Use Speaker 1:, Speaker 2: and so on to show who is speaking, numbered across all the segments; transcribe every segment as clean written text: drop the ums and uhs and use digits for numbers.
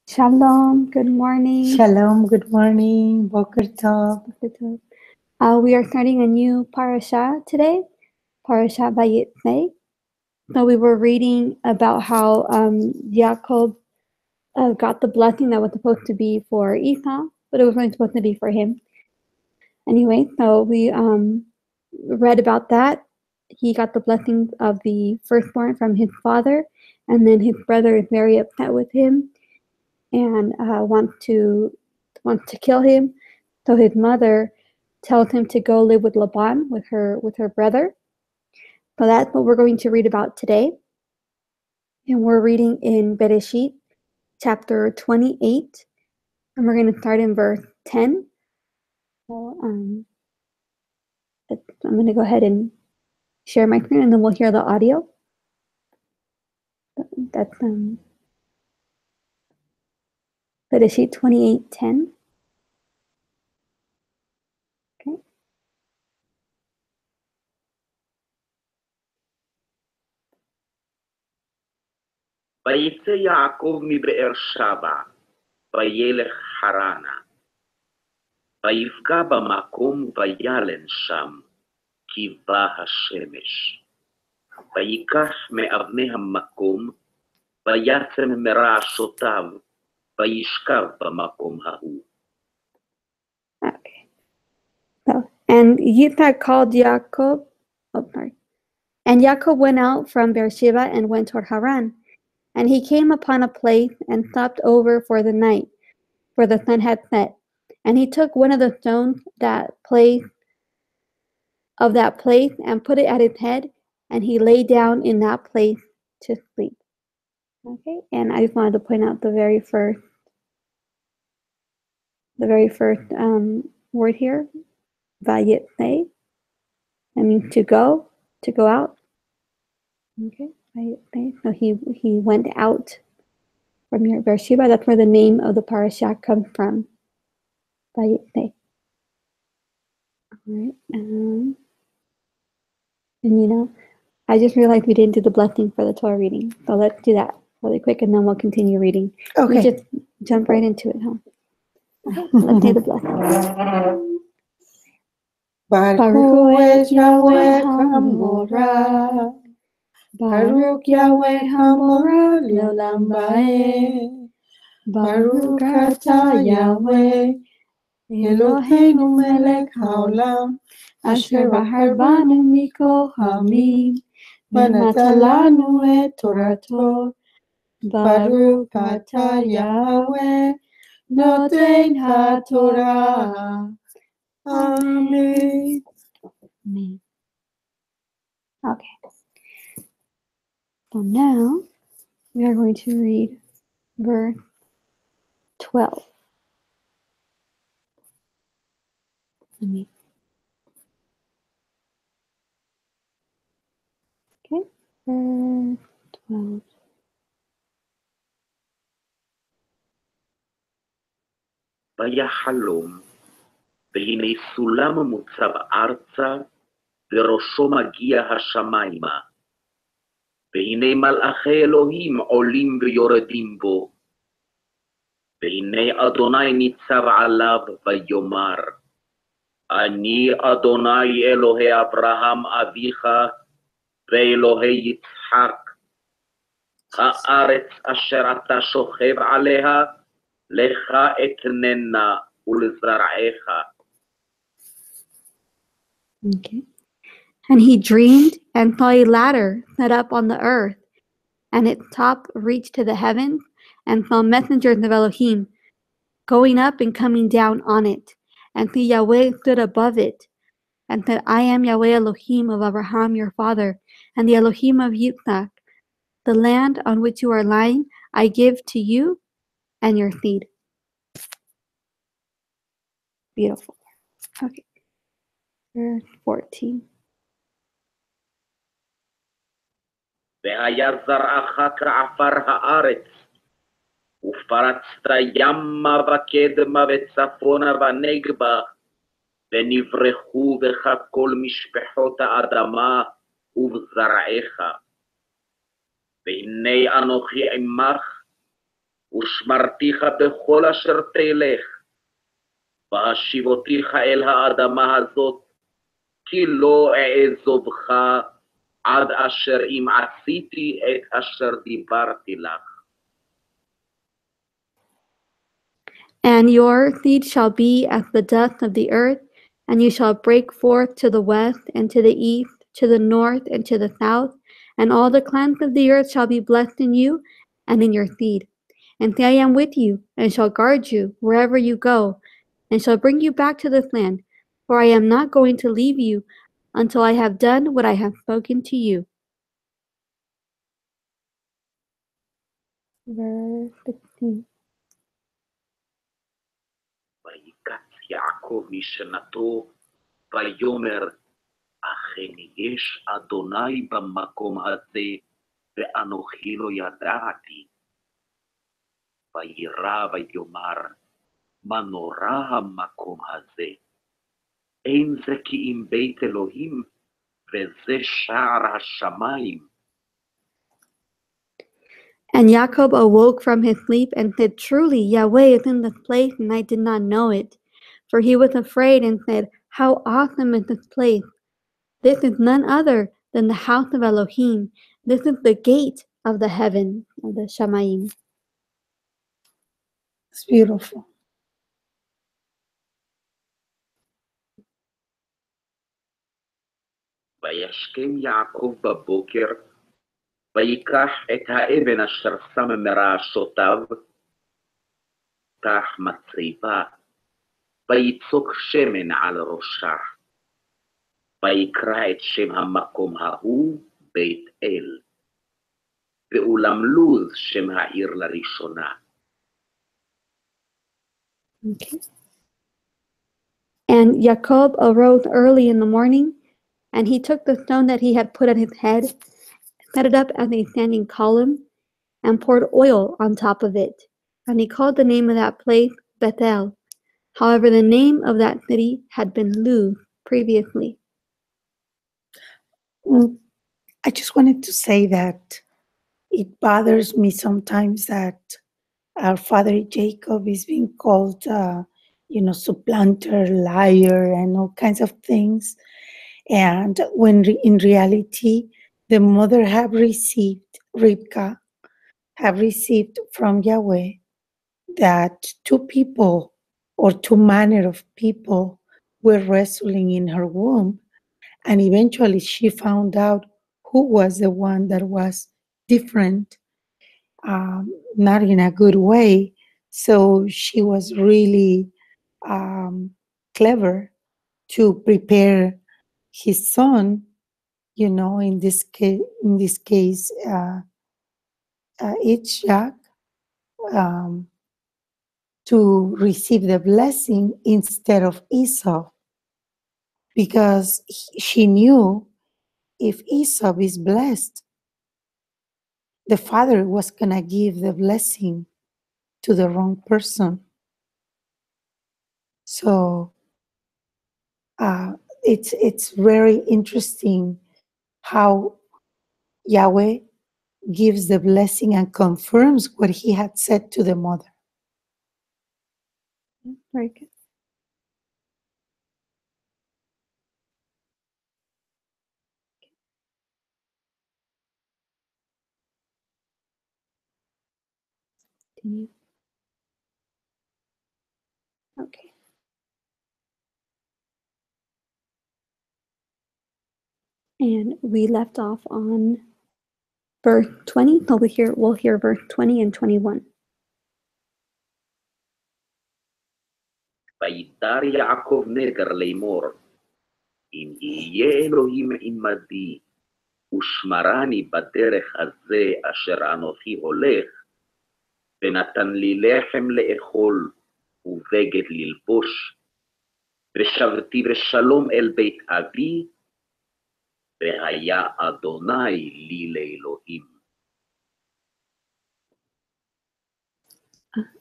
Speaker 1: Shalom, good morning.
Speaker 2: Shalom, good morning, Boker Tov.
Speaker 1: We are starting a new parashah today, Parshah Vayeitzei. So we were reading about how Jacob got the blessing that was supposed to be for Esau, but it was only supposed to be for him. Anyway, so we read about that. He got the blessing of the firstborn from his father, and then his brother is very upset with him and wants to kill him. So his mother tells him to go live with Laban, with her brother. So that's what we're going to read about today. And we're reading in Beresheet, chapter 28, and we're going to start in verse 10. So I'm going to go ahead and share my screen, and then we'll hear the audio. That's Beresheet 28:10. Okay.
Speaker 3: ויצא יעקב מבאר שבע, וילך חרנה. ויפגע במקום וילן שם, כי בא השמש. ויקח מאבני המקום, ויצם מרעשותיו, וישכב במקום ההוא.
Speaker 1: Okay. So, and Yitzhak called Jacob. And Jacob went out from Beersheba and went toward Haran. And he came upon a place and stopped over for the night, for the sun had set. And he took one of the stones of that place and put it at his head, and he lay down in that place to sleep. Okay, and I just wanted to point out the very first word here, Vayeitzei. That means to go out. Okay, Vayeitzei. So he went out from Beersheba. That's where the name of the parashah comes from. Vayeitzei. All right. And I just realized we didn't do the blessing for the Torah reading. So let's do that really quick, and then we'll continue reading.
Speaker 2: Okay.
Speaker 1: We just jump right into it, huh? Let's say the blessing.
Speaker 2: Baruch es Yahweh Hamorah, Baruch Yahweh Hamorah Leolam Bae, Baruch Ata Yahweh Eloheinu Melech Haolam, Asher Bahar Banu Mikol Hamim, Venata Lanu et Torato, Baruch Ata Yahweh Noten HaTorah. Amen.
Speaker 1: Amen. Okay. So now we are going to read verse 12. Okay, verse 12.
Speaker 3: ויחלום, והנה סולם מוצב ארצה, וראשו מגיע השמיימה. והנה מלאכי אלוהים עולים ויורדים בו. והנה אדוני ניצב עליו ויאמר, אני אדוני אלוהי אברהם אביך, ואלוהי יצחק. הארץ אשר אתה שוכב עליה, לך אתננה ולזרעך.
Speaker 1: Okay. And he dreamed and saw a ladder set up on the earth, and its top reached to the heavens, and saw messengers of Elohim going up and coming down on it. And see Yahweh stood above it, and said, I am Yahweh Elohim of Abraham your father, and the Elohim of Yitzhak. The land on which you are lying I give to you and your seed. Beautiful. Okay. Verse 14.
Speaker 3: והיה זרעך כעפר הארץ, ופרצת ימה וקדמה וצפונה ונגבה, ונברחו בך כל משפחות האדמה ובזרעך. והנה אנוכי עמך, ושמרתיך בכל אשר תלך, והשיבותיך אל האדמה הזאת, כי לא אעזובך עד אשר אם עשיתי את אשר דיברתי לך.
Speaker 1: And your seed shall be as the dust of the earth, and you shall break forth to the west and to the east, to the north and to the south, and all the clans of the earth shall be blessed in you and in your seed. And see, I am with you, and shall guard you wherever you go, and shall bring you back to this land, for I am not going to leave you until I have done what I have spoken to you. Verse 16.
Speaker 3: ויקץ יעקב משנתו, ויאמר, אכן יש אדוני במקום הזה, ואנוכי לא ידעתי. וירא ויאמר, מה נורא המקום הזה? אין זה כי אם בית אלוהים, וזה שער השמיים.
Speaker 1: And Jacob awoke from his sleep and said, Truly, Yahweh is in this place, and I did not know it. For he was afraid and said, How awesome is this place! This is none other than the house of Elohim. This is the gate of the heaven, of the Shamayim.
Speaker 2: It's beautiful.
Speaker 3: וישכם יעקב בבוקר, ויקח את האבן אשר שם מרעשותיו, פתח מצריבה, ויצוק שמן על ראשה, ויקרא את שם המקום ההוא בית אל, ואולם לוז שם העיר לראשונה.
Speaker 1: Okay. And Jacob arose early in the morning, and he took the stone that he had put at his head, set it up as a standing column, and poured oil on top of it. And he called the name of that place Bethel. However, the name of that city had been Luz previously.
Speaker 2: I just wanted to say that it bothers me sometimes that our father Jacob is being called, supplanter, liar, and all kinds of things. And when in reality, the mother Rivka, have received from Yahweh that two people or two manner of people were wrestling in her womb. And eventually she found out who was the one that was different, not in a good way. So she was really clever to prepare his son, in this case, Yitzhak, to receive the blessing instead of Esau, because she knew if Esau is blessed, the father was going to give the blessing to the wrong person. So it's very interesting how Yahweh gives the blessing and confirms what he had said to the mother.
Speaker 1: Very good. Continue. Okay. And we left off on verse 20. So we'll hear verse 20 and 21.
Speaker 3: וידר יעקב נגר לאמור, אם יהיה אלוהים עמדי, ושמרני בדרך הזה אשר אנוכי הולך, ונתן לי לחם לאכול ובגד ללבוש, ושבתי בשלום אל בית אבי, והיה אדוני לי לאלוהים.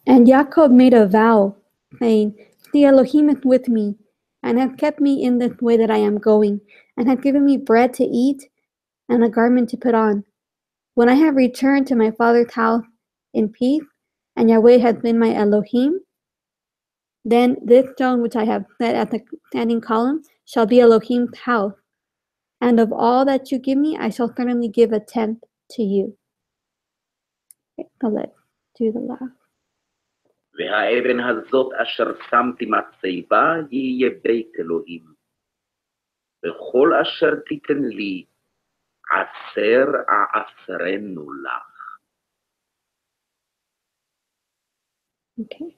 Speaker 1: And Jacob made a vow, saying, See, Elohim is with me, and has kept me in this way that I am going, and has given me bread to eat and a garment to put on. When I have returned to my father's house in peace, and Yahweh has been my Elohim, then this stone which I have set at the standing column shall be Elohim's house, and of all that you give me, I shall certainly give a tenth to you. Okay, so let's do the last.
Speaker 3: והאבן הזאת אשר שמתי מצבה יהיה בית אלוהים. וכל אשר תיתן לי, אעשרנו לך.
Speaker 1: Okay.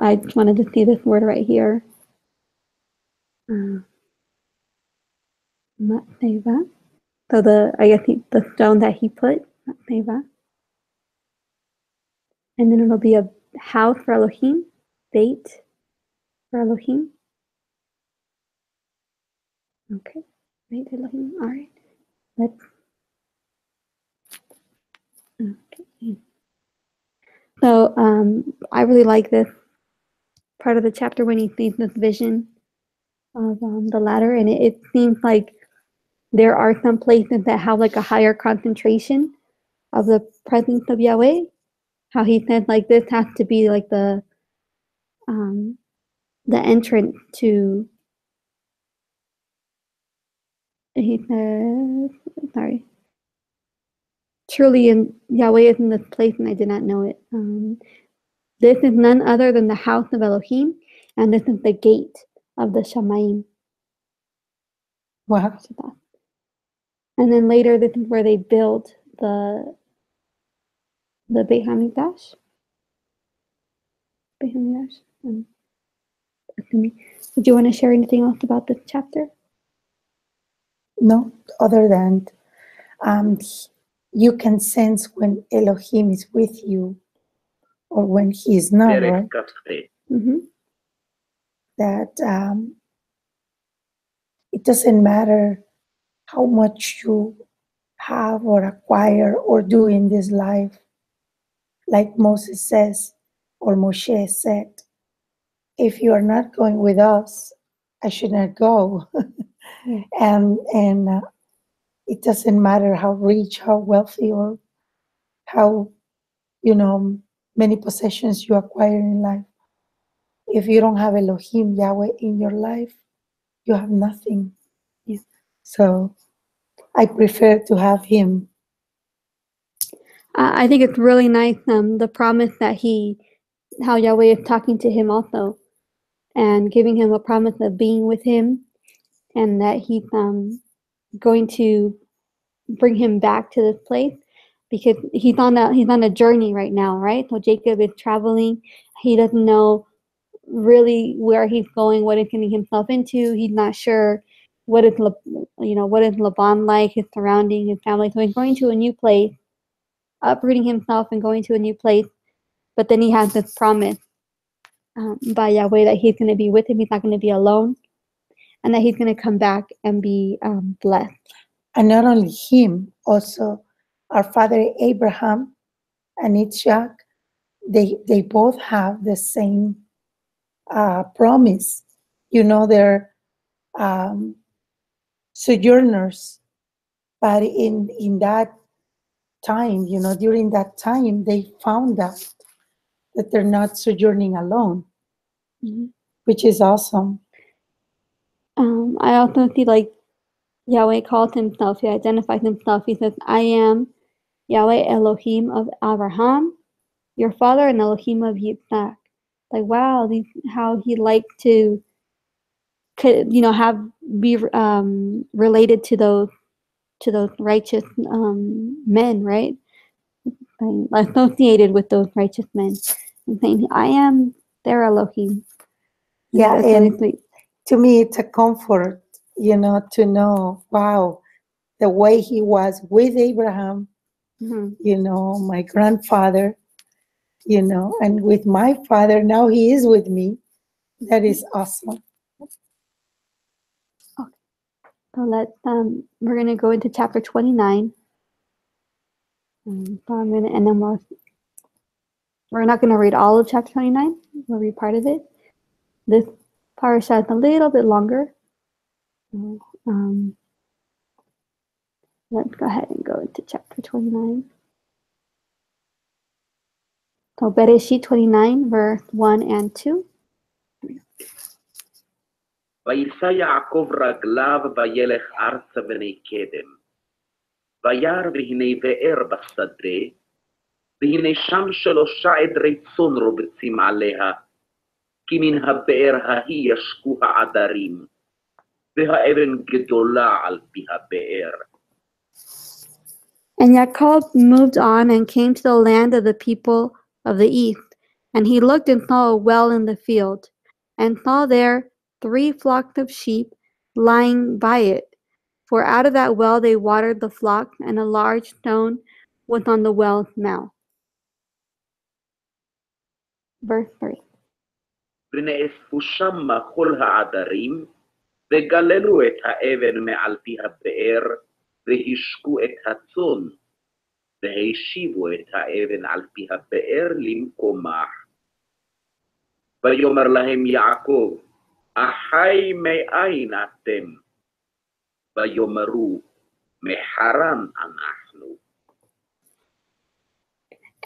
Speaker 1: I just wanted to see this word right here. Matseva. So I guess the stone that he put, Matseva. And then it'll be a house for Elohim, bait for Elohim. Okay, bait Elohim. All right. Okay. So I really like this part of the chapter when he sees this vision of the ladder, and it seems like there are some places that have like a higher concentration of the presence of Yahweh. How he said like this has to be like the entrance to. He says, sorry. Truly, in Yahweh is in this place, and I did not know it. This is none other than the house of Elohim, and this is the gate of the Shamayim.
Speaker 2: Wow.
Speaker 1: And then later, this is where they built the Beit HaMikdash. Beit HaMikdash. Did you want to share anything else about this chapter?
Speaker 2: No, other than you can sense when Elohim is with you or when he is not, right?
Speaker 1: Mm-hmm.
Speaker 2: That it doesn't matter how much you have or acquire or do in this life. Like Moses says, or Moshe said, if you are not going with us, I should not go. And it doesn't matter how rich, how wealthy, or how, many possessions you acquire in life. If you don't have Elohim, Yahweh, in your life, you have nothing.
Speaker 1: Yeah.
Speaker 2: So I prefer to have him.
Speaker 1: I think it's really nice, the promise that how Yahweh is talking to him also, and giving him a promise of being with him, and that he's going to bring him back to this place, because he's on a journey right now, right? So Jacob is traveling. He doesn't know really where he's going, what he's getting himself into. He's not sure what is Laban like, his surrounding, his family. So he's going to a new place, uprooting himself and going to a new place. But then he has this promise by Yahweh that he's going to be with him. He's not going to be alone, and that he's going to come back and be blessed.
Speaker 2: And not only him, also our father Abraham and Isaac, they both have the same promise. They're sojourners, but in that time, during that time, they found out that they're not sojourning alone,
Speaker 1: Mm-hmm.
Speaker 2: which is awesome.
Speaker 1: I also see like Yahweh calls himself, he identifies himself. He says, I am Yahweh Elohim of Abraham, your father, and Elohim of Yitzhak. Like, wow, how he liked to be related to those righteous men, right? Associated with those righteous men, and saying, I am their Elohim.
Speaker 2: Yeah,
Speaker 1: that's
Speaker 2: and
Speaker 1: really sweet.
Speaker 2: To me, it's a comfort, to know, wow, the way he was with Abraham,
Speaker 1: Mm-hmm.
Speaker 2: My grandfather, and with my father, now he is with me. That is awesome.
Speaker 1: Okay. So we're going to go into chapter 29. So I'm going to, and then we're not going to read all of chapter 29. We'll read part of it. This parasha is a little bit longer. Let's go ahead and go into chapter 29. So Beresheet 29, verse 1 and 2.
Speaker 3: וישא יעקב רגליו וילך ארצה בני קדם. וירא והנה באר בשדה, והנה שם 3 עדרי צאן רובצים עליה, כי מן הבאר ההיא ישקו העדרים, והאבן גדולה על פי הבאר.
Speaker 1: And Jacob moved on and came to the land of the people of the east, and he looked and saw a well in the field, and saw there 3 flocks of sheep lying by it. For out of that well they watered the flock, and a large stone was on the well's mouth. Verse 3.
Speaker 3: ונאספו שמה כל העדרים, וגללו את האבן מעל פי הבאר, והשקו את הצאן, והשיבו את האבן על פי הבאר למקומה. ויאמר להם יעקב, אחי מאין אתם? ויאמרו, מחרן אנחנו.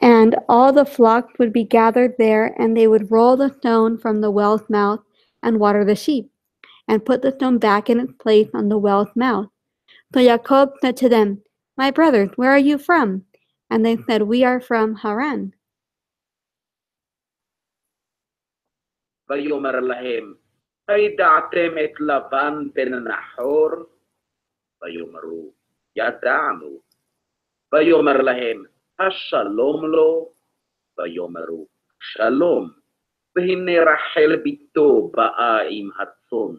Speaker 1: And all the flock would be gathered there, and they would roll the stone from the well's mouth and water the sheep, and put the stone back in its place on the well's mouth. So Jacob said to them, My brothers, where are you from? And they said, We are from Haran.
Speaker 3: ויאמר להם, הידעתם את לבן בן נחור? ויאמרו, ידענו. ויאמר להם, השלום לו? ויאמרו, שלום. והנה רחל ביתו באה עם הצאן.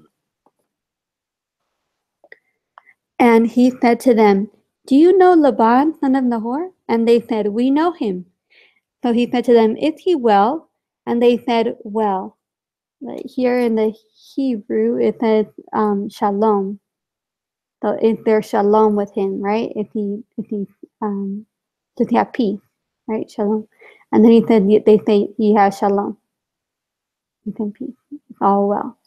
Speaker 1: And he said to them, Do you know Laban, son of Nahor? And they said, We know him. So he said to them, Is he well? And they said, Well. Here in the Hebrew, it says shalom. So is there shalom with him, right? Does he have peace, right? Shalom. And then he said, they say he has shalom. He's in peace. It's all well.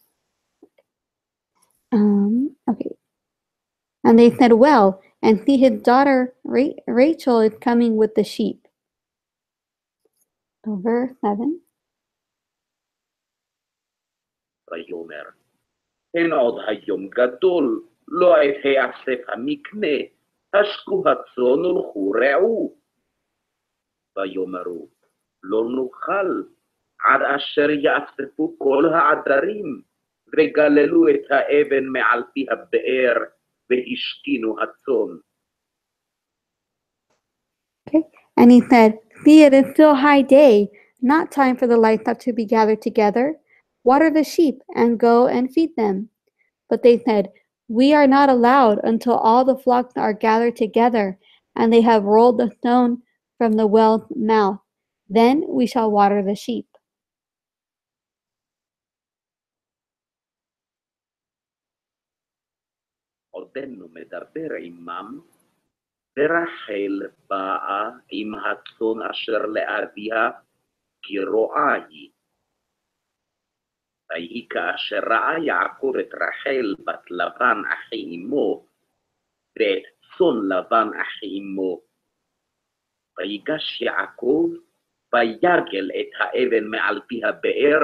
Speaker 1: Okay. And they said, Well, and see his daughter Rachel is coming with the sheep. So verse 7.
Speaker 3: ויאמר, הן עוד היום גדול, לא עת היאסף המקנה, השקו הצאן ולכו רעו. ויאמרו, לא נוכל, עד אשר יאספו כל העדרים, וגללו את האבן מעל פי הבאר, והשכינו הצאן.
Speaker 1: Okay. And he said, See, it is still high day, not time for the livestock to be gathered together. Water the sheep and go and feed them. But they said, We are not allowed until all the flocks are gathered together, and they have rolled the stone from the well's mouth. Then we shall water the sheep.
Speaker 3: עודנו מדבר עמם, ורחל באה עם הצאן אשר לאביה, כי רואה היא. ויהי כאשר ראה יעקב את רחל בת לבן אחי אמו, ואת צאן לבן אחי אמו. ויגש יעקב, ויגל את האבן מעל פי הבאר,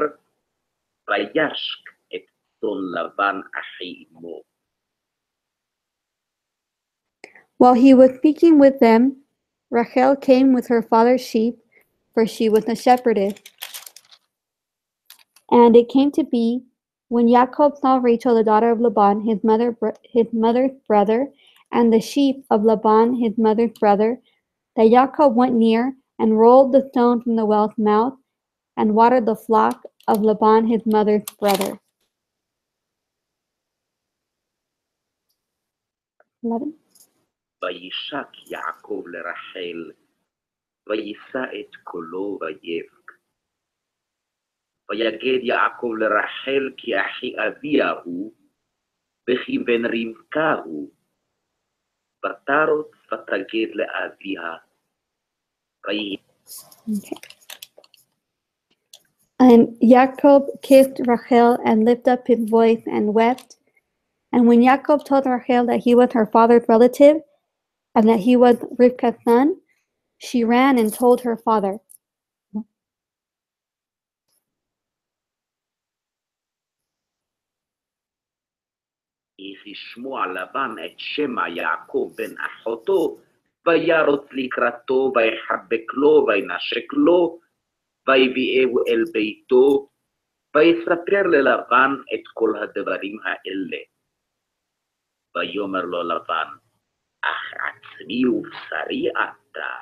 Speaker 3: וישק את צאן לבן אחי אמו.
Speaker 1: While he was speaking with them, Rachel came with her father's sheep, for she was a shepherdess. And it came to be, when Jacob saw Rachel, the daughter of Laban, his mother's brother, and the sheep of Laban, his mother's brother, that Jacob went near and rolled the stone from the well's mouth and watered the flock of Laban, his mother's brother. 11.
Speaker 3: וישק יעקב לרחל, ויישא את קולו ויבך. ויגד יעקב לרחל כי אחי אביה הוא, וכי בן רבקה הוא. ותרוץ ותגד לאביה.
Speaker 1: Okay. And Jacob kissed Rachel and lifted up his voice and wept. And when Jacob told Rachel that he was her father's relative and that he was Rivka's son, she ran and told her father.
Speaker 3: וכי שמוע לבן את שמע יעקב בן אחותו, וירוץ לקראתו, ויחבק לו, וינשק לו, ויביאהו אל ביתו, ויספר ללבן את כל הדברים האלה. ויאמר לו לבן, אך עצמי ובשרי אתה,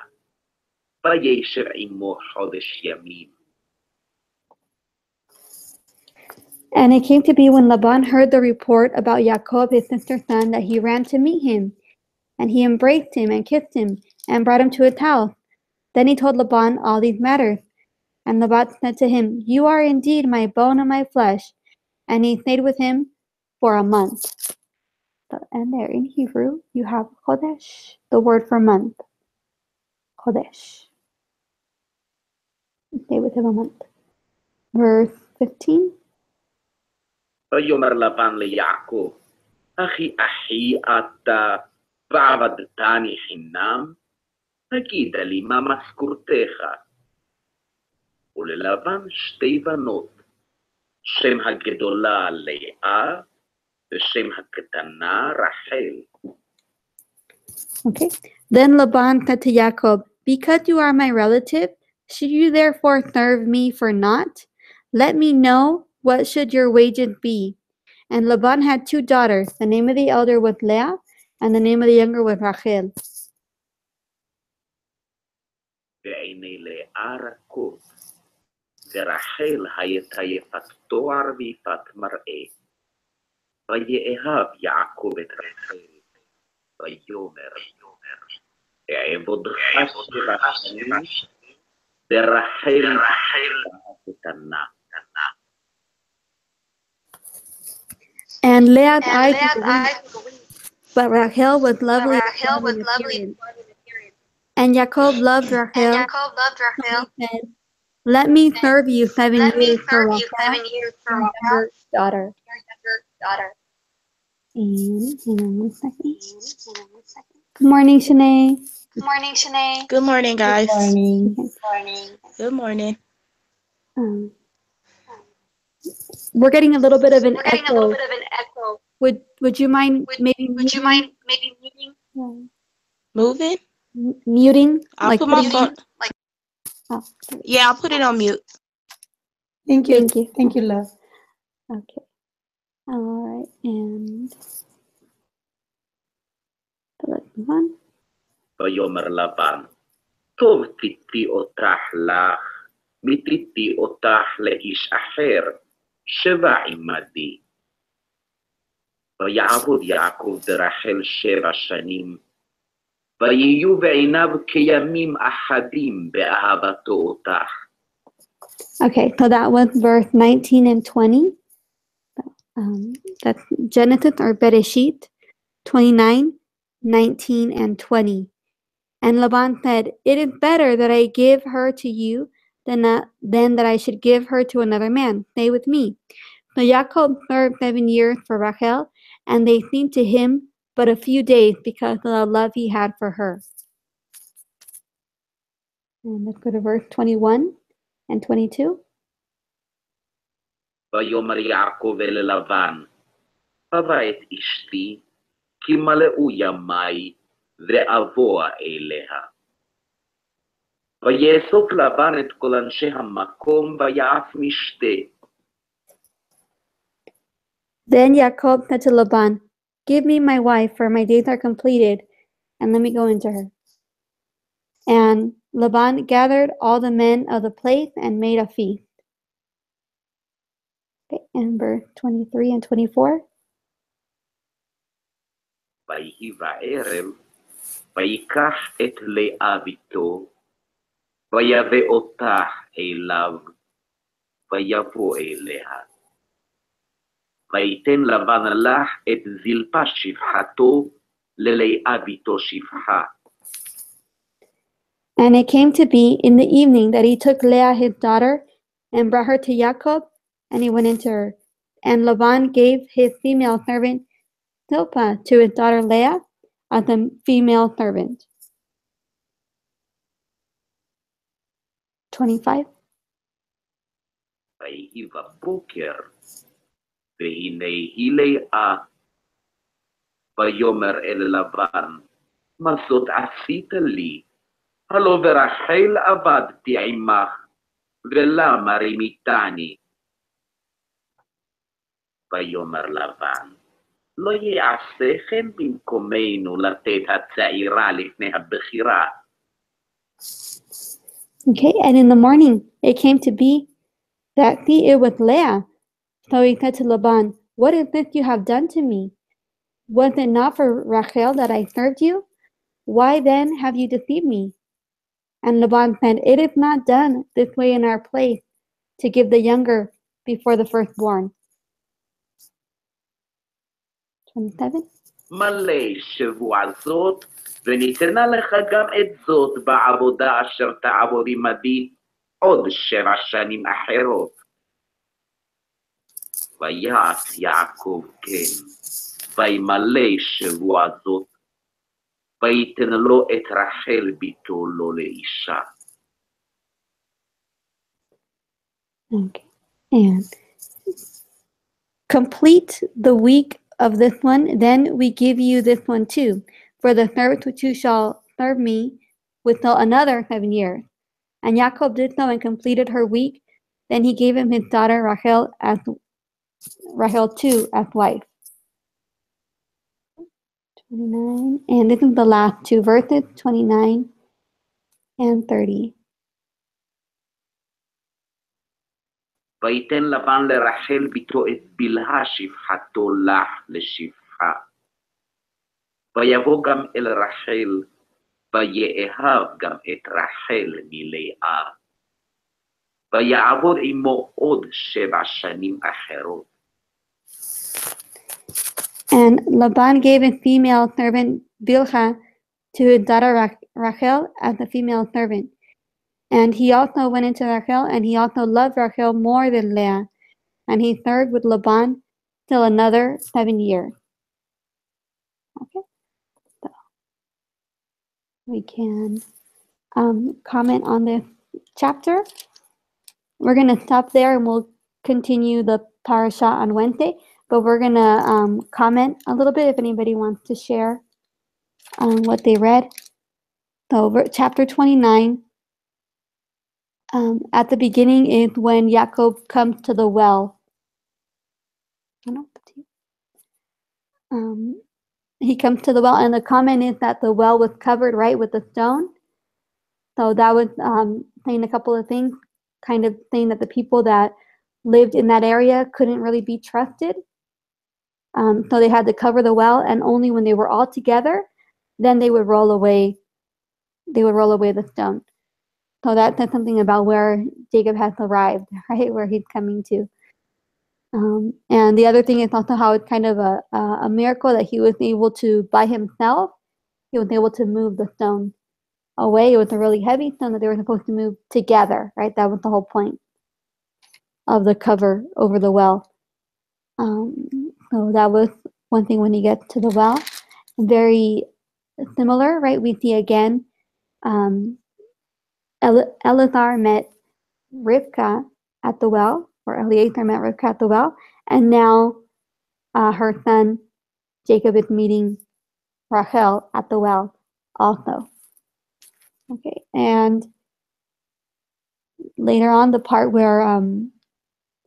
Speaker 3: וישב עמו חודש ימים.
Speaker 1: And it came to be when Laban heard the report about Jacob, his sister's son, that he ran to meet him. And he embraced him and kissed him and brought him to his house. Then he told Laban all these matters. And Laban said to him, You are indeed my bone and my flesh. And he stayed with him for a month. And there in Hebrew, you have Chodesh, the word for month. Chodesh. Stay with him a month. Verse 15.
Speaker 3: ויאמר לבן ליעקב, אחי אתה, ועבדתני חינם, תגיד לי מה משכורתך. וללבן שתי בנות, שם הגדולה לאה, ושם הקטנה רחל.
Speaker 1: Okay. Then Laban said to Jacob, Because you are my relative, should you therefore serve me for naught? Let me know what should your wages be. And Laban had two daughters. The name of the elder was Leah, and the name of the younger was Rachel.
Speaker 3: ועיני לאה רכות, ורחל הייתה יפת תואר ויפת מראה. ויאהב יעקב את רחל, ויאמר, אעבודך 7 שנים, ורחל הקטנה.
Speaker 1: And Leah's eyes were weak, but Rachel was lovely in appearance. And Jacob loved Rachel. So he said, Let me serve you 7 years for Rachel, your younger daughter. And hang on one second. Good morning, Shanae.
Speaker 4: Good morning, guys.
Speaker 2: Good morning.
Speaker 1: We're getting a little bit of an echo. Would you mind maybe muting?
Speaker 4: Moving?
Speaker 1: Muting?
Speaker 4: I'll put my phone.
Speaker 1: Oh,
Speaker 4: Yeah, I'll put it on mute.
Speaker 2: Thank you.
Speaker 1: Thank you.
Speaker 2: Thank you, love.
Speaker 1: Okay. All right. And let's move on.
Speaker 3: ויאמר לבן, טוב תיתי אותך לך, מתיתי אותך לאיש אחר, שבה עמדי. ויעבוד יעקב ברחל 7 שנים, ויהיו בעיניו כימים אחדים באהבתו אותך.
Speaker 1: Okay, so that was verse 19 and 20. That's Genesis or Beresheet 29, 19, and 20. And Laban said, It is better that I give her to you than that I should give her to another man. Stay with me. So Jacob served 7 years for Rachel, and they seemed to him but a few days because of the love he had for her. And let's go to verse 21 and 22.
Speaker 3: ויאמר יעקב אל לבן, הבא את אשתי, כי מלאו ימי, ואבוא אליה. ויאסוף לבן את כל אנשי המקום, ויעף משתה.
Speaker 1: Then Jacob said to Laban, Give me my wife, for my days are completed, and let me go into her. And Laban gathered all the men of the place and made a feast. Okay, and verse 23 and 24.
Speaker 3: ויהי בערב, ויקח את לאה ביתו, ויבא אותה אליו, ויבוא אליה. ויתן לבן לך את זלפה שפחתו, ללאה ביתו שפחה.
Speaker 1: And it came to be in the evening that he took Leah his daughter and brought her to Jacob, and he went into her. And Laban gave his female servant Zilpah to his daughter Leah as a female servant. 25.
Speaker 3: ויהי בבוקר, והנה היא לאה, ויאמר אל לבן, מה זאת עשית לי? הלא ברחל עבדתי עמך, ולמה רימיתני? ויאמר לבן, לא יעשה כן במקומנו לתת הצעירה לפני הבכירה.
Speaker 1: Okay, and in the morning it came to be that he it with Leah. So he said to Laban, what is this you have done to me? Was it not for Rachel that I served you? Why then have you deceived me? And Laban said, it is not done this way in our place to give the younger before the firstborn. 27.
Speaker 3: מלא שבוע זאת, וניתנה לך גם את זאת בעבודה אשר תעבוד עמדי עוד 7 שנים אחרות. ויעש יעקב כן, וימלא שבוע זאת, ויתן לו את רחל ביתו לו לאישה.
Speaker 1: Okay. And complete the week of this one, then we give you this one too. For the third which you shall serve me without another 7 years. And Jacob did so and completed her week. Then he gave him his daughter Rachel too as wife. 29. And this is the last 2 verses, 29 and 30.
Speaker 3: ויתן לבן לרחל ביתו את בלהה שפחתו לך לשפחה. ויבוא גם אל רחל, ויאהב גם את רחל מלאה. ויעבוד עמו עוד 7 שנים אחרות.
Speaker 1: And Laban gave his female servant Bilhah to his daughter Rachel as a female servant. And he also went into Rachel, and he also loved Rachel more than Leah. And he served with Laban till another 7 years. Okay, so we can comment on this chapter. We're going to stop there and we'll continue the parasha on Wednesday. But we're going to comment a little bit if anybody wants to share what they read. So chapter 29, at the beginning is when Jacob comes to the well. He comes to the well, and the comment is that the well was covered, right, with a stone. So that was saying a couple of things, kind of saying that the people that lived in that area couldn't really be trusted. So they had to cover the well, and only when they were all together, then they would roll away. They would roll away the stone. So that says something about where Jacob has arrived, right, where he's coming to. And the other thing is also how it's kind of a miracle that he was able to, by himself, he was able to move the stone away. It was a really heavy stone that they were supposed to move together, right? That was the whole point of the cover over the well. So that was one thing when he gets to the well. Very similar, right? We see again, Eleazar met Rivka at the well, or Eliezer met Rivka at the well, and now her son Jacob is meeting Rachel at the well also. Okay, and later on, the part where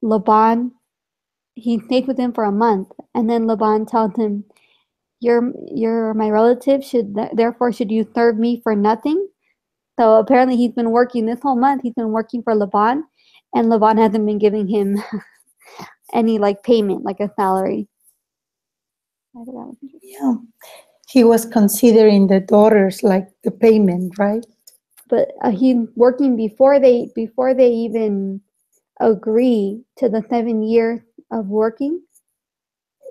Speaker 1: Laban, he stayed with him for a month, and then Laban tells him, "You're my relative. Therefore should you serve me for nothing?" So apparently he's been working this whole month. He's been working for Laban, and Laban hasn't been giving him any like payment, like a salary.
Speaker 2: Yeah, he was considering the daughters like the payment, right?
Speaker 1: But he's working before they even agree to the 7 years of working.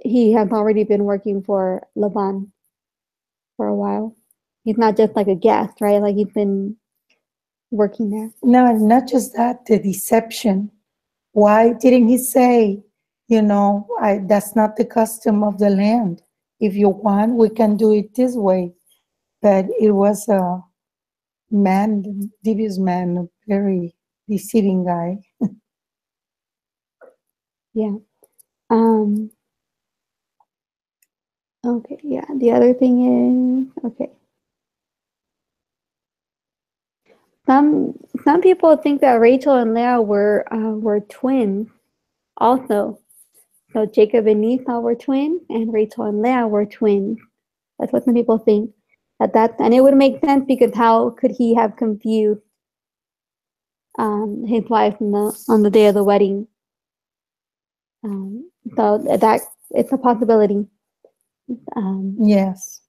Speaker 1: He has already been working for Laban for a while. He's not just like a guest, right? Like he's been working there.
Speaker 2: No, not just that, the deception. Why didn't he say, that's not the custom of the land. If you want, we can do it this way. But it was a man, devious man, a very deceiving guy.
Speaker 1: Yeah. Okay, yeah. The other thing is, okay. Some people think that Rachel and Leah were twins also. So Jacob and Esau were twins, and Rachel and Leah were twins. That's what some people think. And it would make sense because how could he have confused his wife on the day of the wedding? So that it's a possibility.
Speaker 2: Yes.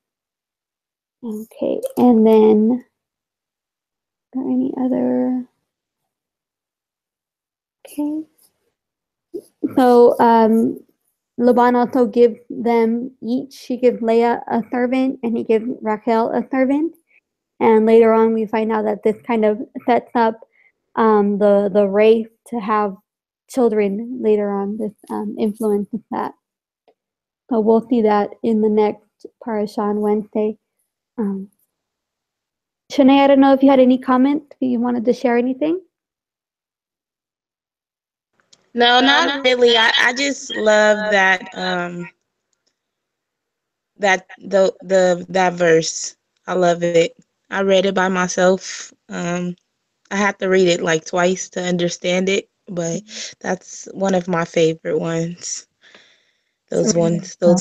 Speaker 1: Okay, and then are there any other? Okay, so Laban also gives them each. He gives Leah a servant, and he gives Rachel a servant. And later on, we find out that this kind of sets up the race to have children later on. This influences that. So we'll see that in the next parasha on Wednesday. Shanae, I don't know if you had any comment. If you wanted to share anything.
Speaker 4: No, not really. I just love that that verse. I love it. I read it by myself. I had to read it like twice to understand it, but that's one of my favorite ones. Those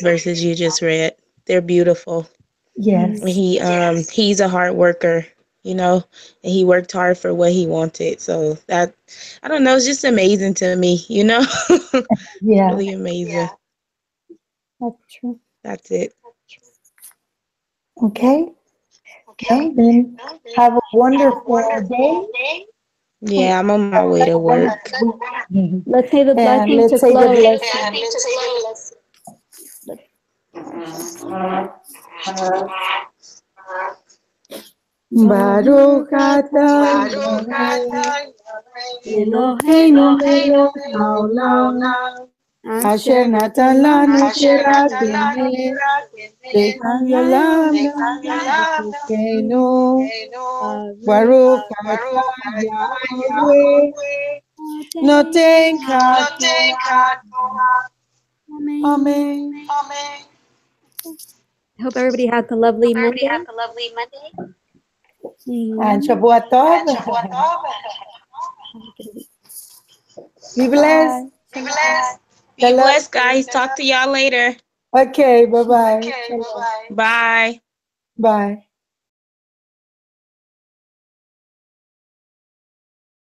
Speaker 4: verses you just read. They're beautiful.
Speaker 2: Yes.
Speaker 4: He's a hard worker, and he worked hard for what he wanted. So that, I don't know, it's just amazing to me,
Speaker 2: Yeah.
Speaker 4: Really amazing.
Speaker 1: That's true.
Speaker 4: That's it.
Speaker 2: Okay. Well, then have a wonderful day.
Speaker 4: Yeah, I'm on my way to work.
Speaker 1: Let's say the
Speaker 2: And
Speaker 1: blessing
Speaker 2: let's
Speaker 1: to
Speaker 2: say the
Speaker 1: close.
Speaker 2: blessing. Baruch atah Yahweh Eloheinu melech haolam asher natan lanu torat emet v'chayolam b'chukenu. Baruch atah Yahweh noten katorah. Amen.
Speaker 1: I hope everybody has a lovely Monday.
Speaker 2: And Shabbat Tov. Be blessed.
Speaker 4: Be blessed, guys. Talk to y'all later.
Speaker 2: Okay, bye-bye.
Speaker 4: Bye.
Speaker 2: Bye.